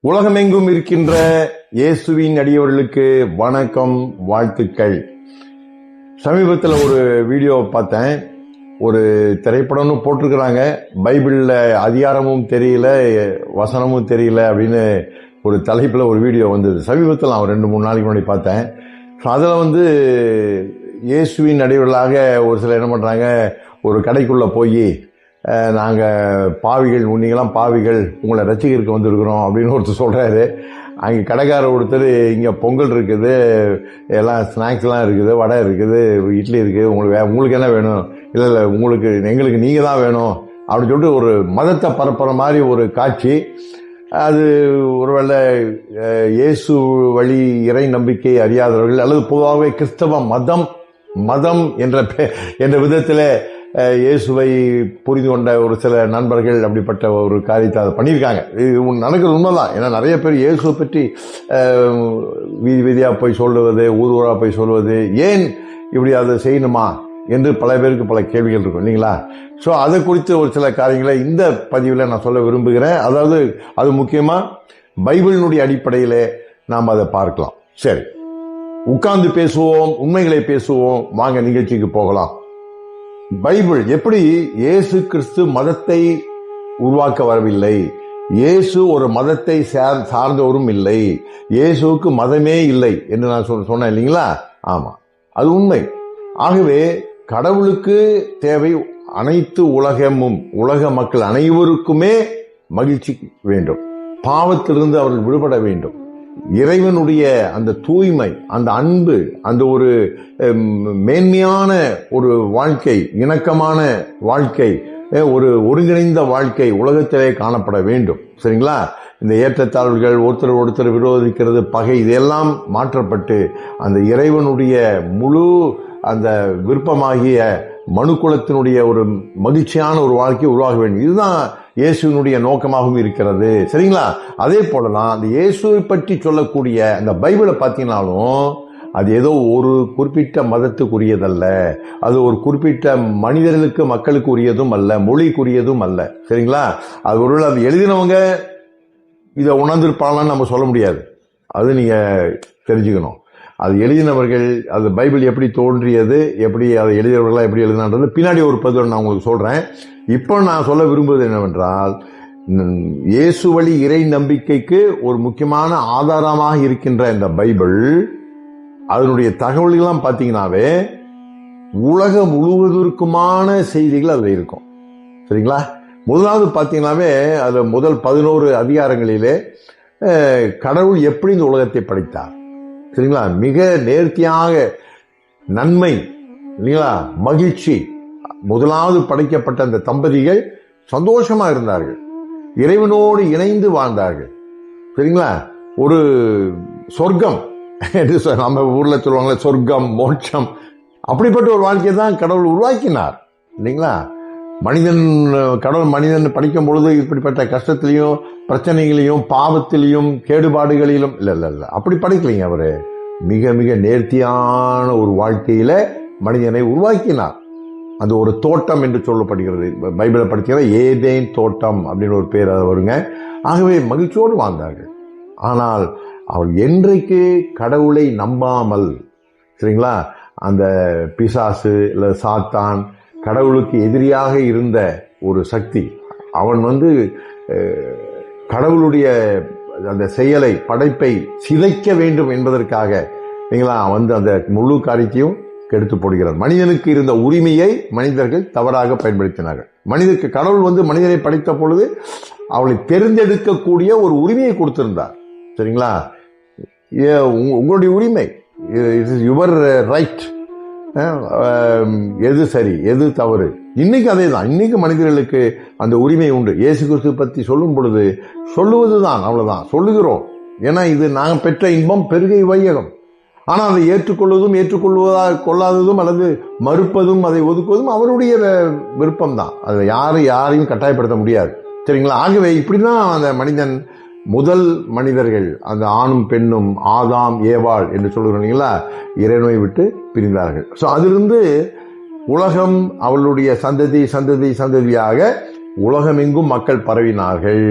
உலகமெங்கும் இருக்கின்ற இயேசுவின் அடியவர்களுக்கு வணக்கம், வாழ்த்துக்கள். சமீபத்தில் ஒரு வீடியோ பார்த்தேன். ஒரு திரைப்படம்னு போட்டிருக்கிறாங்க. பைபிளில் அதிகாரமும் தெரியல, வசனமும் தெரியல அப்படின்னு ஒரு தலைப்பில் ஒரு வீடியோ வந்தது. சமீபத்தில் நான் 2-3 நாளைக்கு முன்னாடி பார்த்தேன். அதில் இயேசுவின் அடியவர்களாக ஒரு சிலர் என்ன பண்ணுறாங்க, ஒரு கடைக்குள்ளே போய் நாங்கள் பாவிகள், நீங்களாம் பாவிகள், உங்களை ரசிகருக்கு வந்திருக்கிறோம் அப்படின்னு ஒருத்தர் சொல்கிறாரு. அங்கே கடைக்காரர் ஒருத்தர், இங்கே பொங்கல் இருக்குது, எல்லாம் ஸ்நாக்ஸ்லாம் இருக்குது, வடை இருக்குது, இட்லி இருக்குது, உங்களுக்கு என்ன வேணும்? இல்லை எங்களுக்கு நீங்கள் தான் வேணும் அப்படின்னு சொல்லிட்டு ஒரு மதத்தை பரப்புற மாதிரி ஒரு காட்சி. அது ஒருவேளை இயேசு வழி இறை நம்பிக்கை அறியாதவர்கள் அல்லது பொதுவாகவே கிறிஸ்தவ மதம் என்ற விதத்தில் இயேசுவை புரிந்து கொண்ட ஒரு சில நண்பர்கள் அப்படிப்பட்ட ஒரு காரியத்தை அதை பண்ணியிருக்காங்க. இது நடக்கிறது உண்மைதான். ஏன்னா நிறைய பேர் இயேசுவை பற்றி வீதி வீதியாக போய் சொல்லுவது, ஊராக போய் சொல்லுவது, ஏன் இப்படி அதை செய்யணுமா என்று பல பேருக்கு பல கேள்விகள் இருக்கும் இல்லைங்களா? ஸோ அதை குறித்து ஒரு சில காரியங்களை இந்த பதிவில் நான் சொல்ல விரும்புகிறேன். அதாவது அது முக்கியமாக பைபிளினுடைய அடிப்படையில் நாம் அதை பார்க்கலாம். சரி, உட்கார்ந்து பேசுவோம், உண்மைகளை பேசுவோம், வாங்க நிகழ்ச்சிக்கு போகலாம். பைபிள் எப்படி இயேசு கிறிஸ்து மதத்தை உருவாக்க வரவில்லை, இயேசு ஒரு மதத்தை சார்ந்தவரும் இல்லை, இயேசுவுக்கு மதமே இல்லை என்று நான் சொன்னேன் இல்லைங்களா? ஆமா, அது உண்மை. ஆகவே கடவுளுக்கு தேவை அனைத்து உலக மக்கள் அனைவருக்குமே மகிழ்ச்சி வேண்டும், பாவத்திலிருந்து அவர்கள் விடுபட வேண்டும், இறைவனுடைய அந்த தூய்மை, அந்த அன்பு, அந்த ஒரு மேன்மையான ஒரு வாழ்க்கை, இணக்கமான வாழ்க்கை, ஒரு ஒருங்கிணைந்த வாழ்க்கை உலகத்திலே காணப்பட வேண்டும். சரிங்களா? இந்த ஏற்றத்தாழ்வுகள், ஒருத்தர் விரோதிக்கிறது, பகை, இதெல்லாம் மாற்றப்பட்டு அந்த இறைவனுடைய முழு அந்த விருப்பமாகிய மனுக்குலத்தினுடைய ஒரு மகிழ்ச்சியான ஒரு வாழ்க்கை உருவாக வேண்டும். இதுதான் இயேசுவினுடைய நோக்கமாகவும் இருக்கிறது. சரிங்களா? அதே போலதான் அந்த இயேசுவை பற்றி சொல்லக்கூடிய அந்த பைபிளை பார்த்தீங்கன்னாலும் அது ஏதோ ஒரு குறிப்பிட்ட மதத்துக்குரியதல்ல, அது ஒரு குறிப்பிட்ட மக்களுக்கு உரியதும் அல்ல, மொழிக்குரியதும் அல்ல. சரிங்களா? அது ஒருவேளை அது எழுதினவங்க இதை உணர்ந்திருப்பாங்கன்னு நம்ம சொல்ல முடியாது. அது நீங்க தெரிஞ்சுக்கணும். அது எழுதினவர்கள், அது பைபிள் எப்படி தோன்றியது, எப்படி அதை எழுதியவர்களா எப்படி எழுதினான்றது பின்னாடி ஒரு பதிவு நான் உங்களுக்கு சொல்றேன். இப்போ நான் சொல்ல விரும்புவது என்னவென்றால், இயேசு வழி இறை நம்பிக்கைக்கு ஒரு முக்கியமான ஆதாரமாக இருக்கின்ற இந்த பைபிள், அதனுடைய தகவல்கள்லாம் பார்த்தீங்கன்னாவே உலகம் முழுவதற்குமான செய்திகள் அதில் இருக்கும். சரிங்களா? முதலாவது பார்த்தீங்கன்னாவே அது முதல் 11 அதிகாரங்களிலே கடவுள் எப்படி இந்த உலகத்தை படைத்தார். சரிங்களா? மிக நேர்த்தியாக நன்மை இல்லைங்களா, மகிழ்ச்சி. முதலாவது படைக்கப்பட்ட அந்த தம்பதிகள் சந்தோஷமா இருந்தார்கள், இறைவனோடு இணைந்து வாழ்ந்தார்கள். சரிங்களா? ஒரு சொர்க்கம் என்று நம்ம ஊர்ல சொல்லுவாங்களே, சொர்க்கம், மோட்சம், அப்படிப்பட்ட ஒரு வாழ்க்கையை தான் கடவுள் உருவாக்கினார் இல்லைங்களா? கடவுள் மனிதன் படிக்கும் பொழுது இப்படிப்பட்ட கஷ்டத்திலையும் பிரச்சனைகளையும் பாவத்திலையும் கேடுபாடுகளிலும் இல்ல அப்படி படைக்கலைங்க. அவரு மிக மிக நேர்த்தியான ஒரு வாழ்க்கையில மனிதனை உருவாக்கினார். அது ஒரு தோட்டம் என்று சொல்லப்படுகிறது. பைபிளை படிக்கிற ஏதேன் தோட்டம் அப்படின்னு ஒரு பேர் அது வருங்க. ஆகவே மகிழ்ச்சியோடு வாழ்ந்தார்கள். ஆனால் அவர் என்றைக்கு கடவுளை நம்பாமல், சரிங்களா, அந்த பிசாசு இல்ல சாத்தான், கடவுளுக்கு எதிரியாக இருந்த ஒரு சக்தி, அவன் கடவுளுடைய அந்த செயலை, படைப்பை சிதைக்க வேண்டும் என்பதற்காக அந்த முழு காரியத்தையும் கெடுத்து போடுகிறார். மனிதனுக்கு இருந்த உரிமையை மனிதர்கள் தவறாக பயன்படுத்தினார்கள். கடவுள் மனிதனை படைத்த பொழுது அவளை தேர்ந்தெடுக்கக்கூடிய ஒரு உரிமையை கொடுத்திருந்தார். சரிங்களா? உங்களுடைய உரிமை, இட் இஸ் யுவர் ரைட். எது சரி எது தவறு, இன்னைக்கு அதே தான். இன்னைக்கு மனிதர்களுக்கு அந்த உரிமை உண்டு. இயேசு கிறிஸ்து பற்றி சொல்லும் பொழுது சொல்லுவதுதான், அவ்வளவுதான் சொல்லுகிறோம். ஏன்னா இது நாங்கள் பெற்ற இன்பம் பெருகை வையகம். ஆனால் அதை கொள்ளாததும் அல்லது மறுப்பதும் அதை ஒதுக்குவதும் அவருடைய விருப்பம் தான். அதை யாரையும் கட்டாயப்படுத்த முடியாது. சரிங்களா? ஆகவே இப்படிதான் அந்த முதல் மனிதர்கள், அந்த ஆணும் பெண்ணும், ஆதாம் ஏவாள் என்று சொல்லுகிறோம் இல்லைங்களா, இறைவனை விட்டு பிரிந்தார்கள். ஸோ அதிலிருந்து உலகம் அவளுடைய சந்ததியாக உலகமெங்கும் மக்கள் பரவினார்கள்.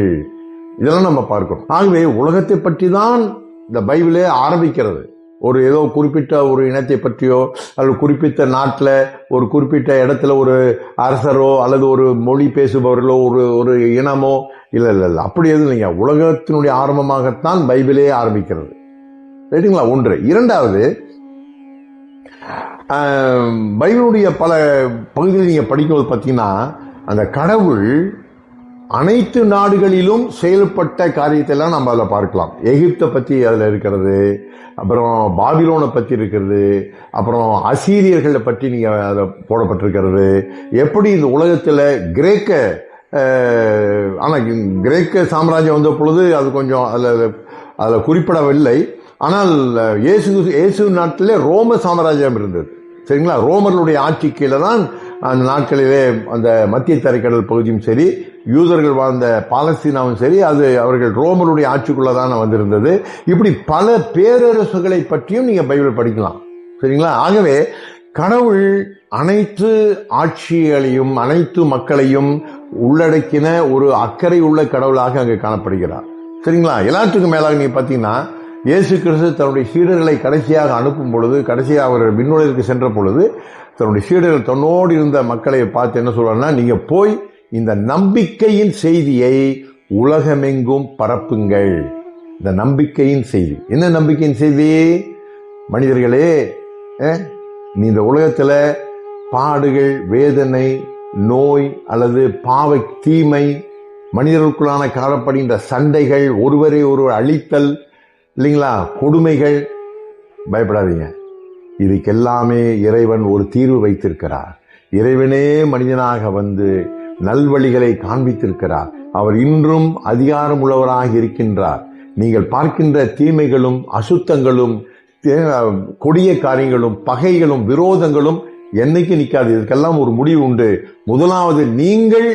இதெல்லாம் நம்ம பார்க்கிறோம். ஆகவே உலகத்தை பற்றி தான் இந்த பைபிளே ஆரம்பிக்கிறது. ஏதோ குறிப்பிட்ட ஒரு இனத்தை பற்றியோ அல்லது குறிப்பிட்ட நாட்டில் ஒரு குறிப்பிட்ட இடத்துல ஒரு அரசரோ அல்லது ஒரு மொழி பேசுபவர்களோ ஒரு இனமோ இல்லை, அப்படி எதுவும் இல்லைங்க. உலகத்தினுடைய ஆரம்பமாகத்தான் பைபிளே ஆரம்பிக்கிறது. ரைட்டுங்களா? ஒன்று. இரண்டாவது, பைபிளுடைய பல பகுதிகள் நீங்க படிக்கும்போது பார்த்தீங்கன்னா, அந்த கடவுள் அனைத்து நாடுகளிலும் செயல்பட்ட காரியத்தை எல்லாம் நம்ம அதில் பார்க்கலாம். எகிப்தை பற்றி அதில் இருக்கிறது, அப்புறம் பாபிலோனை பற்றி இருக்கிறது, அப்புறம் அசீரியர்களை பற்றி நீங்க அதில் போடப்பட்டிருக்கிறது. எப்படி இந்த உலகத்தில் கிரேக்க சாம்ராஜ்யம் வந்த பொழுது அது கொஞ்சம் அதில் குறிப்பிடவில்லை. ஆனால் இயேசு நாட்டிலே ரோம சாம்ராஜ்யம் இருந்தது. சரிங்களா? ரோமர்களுடைய ஆட்சி கீழே தான் அந்த நாட்களிலே அந்த மத்திய தரைக்கடல் பகுதியும் சரி, யூதர்கள் வாழ்ந்த பாலஸ்தீனாவும் சரி, அது அவர்கள் ரோமருடைய ஆட்சிக்குள்ளதான் வந்திருந்தது. இப்படி பல பேரரசுகளை பற்றியும் நீங்க பைபிள் படிக்கலாம். சரிங்களா? ஆகவே கடவுள் அனைத்து ஆட்சிகளையும் அனைத்து மக்களையும் உள்ளடக்கின ஒரு அக்கறை உள்ள கடவுளாக அங்கு காணப்படுகிறார். சரிங்களா? எல்லாத்துக்கும் மேலாக நீங்க பாத்தீங்கன்னா, இயேசு கிறிஸ்து தன்னுடைய சீடர்களை கடைசியாக அனுப்பும் பொழுது, கடைசியாக அவர் விண்ணுலகிற்கு சென்ற பொழுது, தன்னுடைய சீடர்கள் தன்னோடு இருந்த மக்களை பார்த்து என்ன சொல்றாருன்னா, நீங்க போய் இந்த நம்பிக்கையின் செய்தியை உலகமெங்கும் பரப்புங்கள். இந்த நம்பிக்கையின் செய்தி என்ன? நம்பிக்கையின் செய்தி? மனிதர்களே, நீ இந்த உலகத்துல பாடுகள், வேதனை, நோய் அல்லது பாவ தீமை, மனிதர்களுக்குள்ளான காணப்படுகின்ற சண்டைகள், ஒருவரை ஒருவர் அழித்தல், இல்லைங்களா, கொடுமைகள், பயப்படாதீங்க. இதுக்கெல்லாமே இறைவன் ஒரு தீர்வு வைத்திருக்கிறார். இறைவனே மனிதனாக வந்து நல்வழிகளை காண்பித்திருக்கிறார். அவர் இன்றும் அதிகாரம் உள்ளவராக இருக்கின்றார். நீங்கள் பார்க்கின்ற தீமைகளும் அசுத்தங்களும் கொடிய காரியங்களும் பகைகளும் விரோதங்களும் என்னைக்கு நிற்காது. இதுக்கெல்லாம் ஒரு முடிவு உண்டு. முதலாவது, நீங்கள்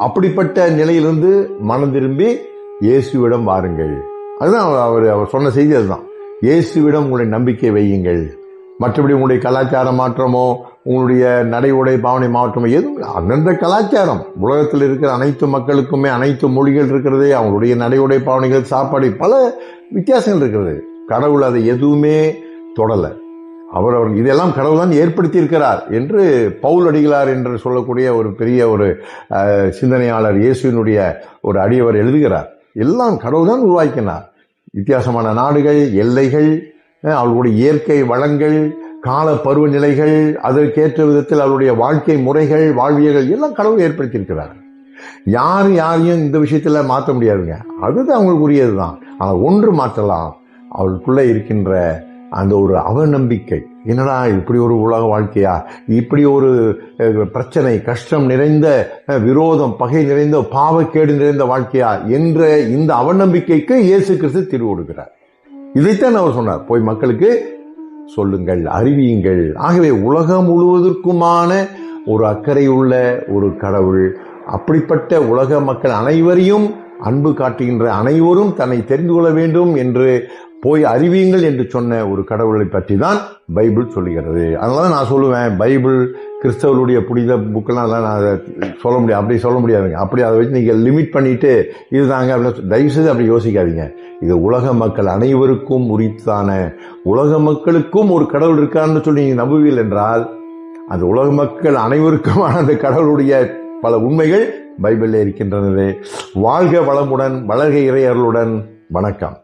அப்படிப்பட்ட நிலையிலிருந்து மனம் திரும்பி இயேசுவிடம் வாருங்கள். அதுதான் அவர் சொன்ன செய்தி. அதுதான், இயேசுவிடம் உங்களுடைய நம்பிக்கை வையுங்கள். மற்றபடி உங்களுடைய கலாச்சார மாற்றமோ உங்களுடைய நடை உடை பாவனை மாற்றமோ எதுவும், அந்தந்த கலாச்சாரம் உலகத்தில் இருக்கிற அனைத்து மக்களுக்குமே அனைத்து மொழிகள் இருக்கிறது, அவங்களுடைய நடை உடை பாவனைகள், சாப்பாடு, பல வித்தியாசங்கள் இருக்கிறது. கடவுள் அதை எதுவுமே தொடல. அவர் இதெல்லாம் கடவுள் தான் ஏற்படுத்தி இருக்கிறார் என்று பவுல் அடிகளார் என்று சொல்லக்கூடிய ஒரு பெரிய ஒரு சிந்தனையாளர், இயேசுவினுடைய ஒரு அடியவர் எழுதுகிறார். எல்லாம் கடவுள் தான் உருவாக்கினார். வித்தியாசமான நாடுகள், எல்லைகள், அவர்களுடைய இயற்கை வளங்கள், கால பருவநிலைகள், அதற்கேற்ற விதத்தில் அவருடைய வாழ்க்கை முறைகள், வாழ்வியல்கள் எல்லாம் கடவுள் ஏற்படுத்தியிருக்கிறார். யாரையும் இந்த விஷயத்துல மாற்ற முடியாதுங்க. அதுதான் அவங்களுக்கு உரியதுதான். ஆனால் ஒன்று மாற்றலாம், அவளுக்குள்ள இருக்கின்ற அந்த ஒரு அவநம்பிக்கை. என்னடா இப்படி ஒரு உலக வாழ்க்கையா, இப்படி ஒரு பிரச்சனை, கஷ்டம் நிறைந்த, விரோதம், பகை நிறைந்த, பாவக்கேடு நிறைந்த வாழ்க்கையா என்ற இந்த அவநம்பிக்கைக்கு இயேசு கிறிஸ்து தீர்வு கொடுக்கிறார். இதைத்தான் அவர் சொன்னார், போய் மக்களுக்கு சொல்லுங்கள், அறிவியுங்கள். ஆகவே உலகம் முழுவதற்குமான ஒரு அக்கறை உள்ள ஒரு கடவுள், அப்படிப்பட்ட உலக மக்கள் அனைவரையும் அன்பு காட்டுகின்ற, அனைவரும் தன்னை தெரிந்து கொள்ள வேண்டும் என்று போய் அறிவியுங்கள் என்று சொன்ன ஒரு கடவுளை பற்றி தான் பைபிள் சொல்லுகிறது. அதனால நான் சொல்லுவேன், பைபிள் கிறிஸ்தவருடைய புனித புக்கெல்லாம் நான் சொல்ல முடியாது, அப்படி சொல்ல முடியாதுங்க. அப்படி அதை வச்சு நீங்கள் லிமிட் பண்ணிட்டு இதுதாங்க அப்படி தயவுசெய்து அப்படி யோசிக்காதீங்க. இது உலக மக்கள் அனைவருக்கும் உரித்தான, உலக மக்களுக்கும் ஒரு கடவுள் இருக்கான்னு சொல்லி நீங்கள் நம்புவீர்கள் என்றால், அந்த உலக மக்கள் அனைவருக்குமான அந்த கடவுளுடைய பல உண்மைகள் பைபிளில் இருக்கின்றன. வாழ்க வளமுடன், வளர்க இறையர்களுடன். வணக்கம்.